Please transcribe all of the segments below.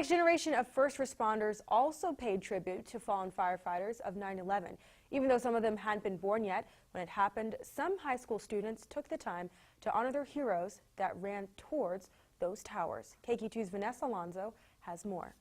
next generation of first responders also paid tribute to fallen firefighters of 9/11. Even though some of them hadn't been born yet when it happened, some high school students took the time to honor their heroes that ran towards those towers. KQ2's Vanessa Alonso has more.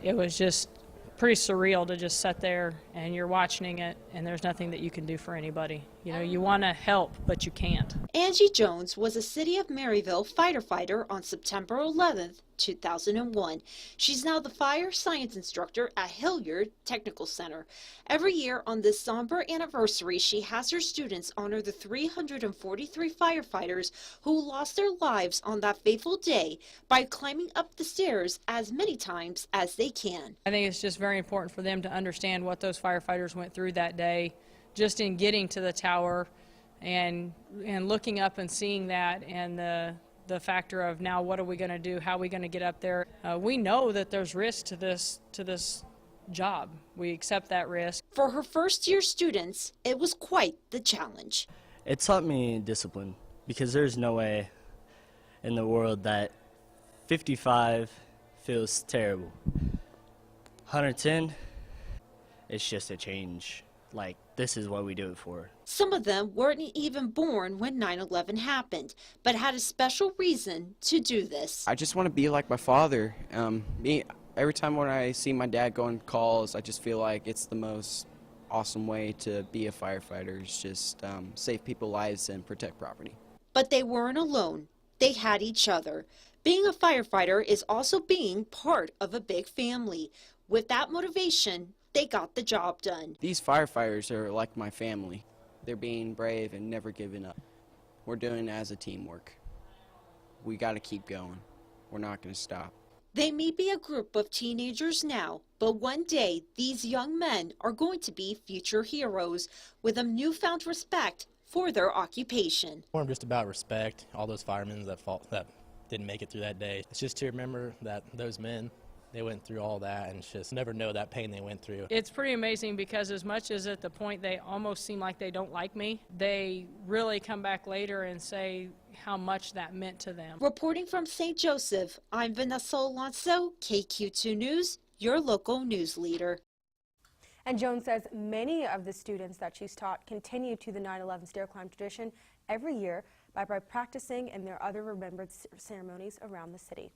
It was just pretty surreal to just sit there and you're watching it and there's nothing that you can do for anybody. You know, you want to help, but you can't. Angie Jones was a City of Maryville firefighter on September 11th, 2001. She's now the fire science instructor at Hilliard Technical Center. Every year on this somber anniversary, she has her students honor the 343 firefighters who lost their lives on that fateful day by climbing up the stairs as many times as they can. I think it's just very important for them to understand what those firefighters went through that day, just in getting to the tower and looking up and seeing that, and the factor of now what are we going to do, how are we going to get up there. We know that there's risk to this job. We accept that risk. For her first year students, it was quite the challenge. It taught me discipline, because there's no way in the world that 55 feels terrible. 110, it's just a change. Like, this is what we do it for. Some of them weren't even born when 9/11 happened, but had a special reason to do this. I just want to be like my father. Every time when I see my dad go on calls, I just feel like it's the most awesome way to be a firefighter. It's just save people's lives and protect property. But they weren't alone. They had each other. Being a firefighter is also being part of a big family. With that motivation, they got the job done. These firefighters are like my family. They're being brave and never giving up. We're doing it as a teamwork. We got to keep going. We're not going to stop. They may be a group of teenagers now, but one day these young men are going to be future heroes with a newfound respect for their occupation. More just about respect, all those firemen that didn't make it through that day. It's just to remember that those men, they went through all that, and just never know that pain they went through. It's pretty amazing, because as much as at the point they almost seem like they don't like me, they really come back later and say how much that meant to them. Reporting from St. Joseph, I'm Vanessa Alonso, KQ2 News, your local news leader. And Jones says many of the students that she's taught continue to the 9/11 stair climb tradition every year by practicing in their other remembered ceremonies around the city.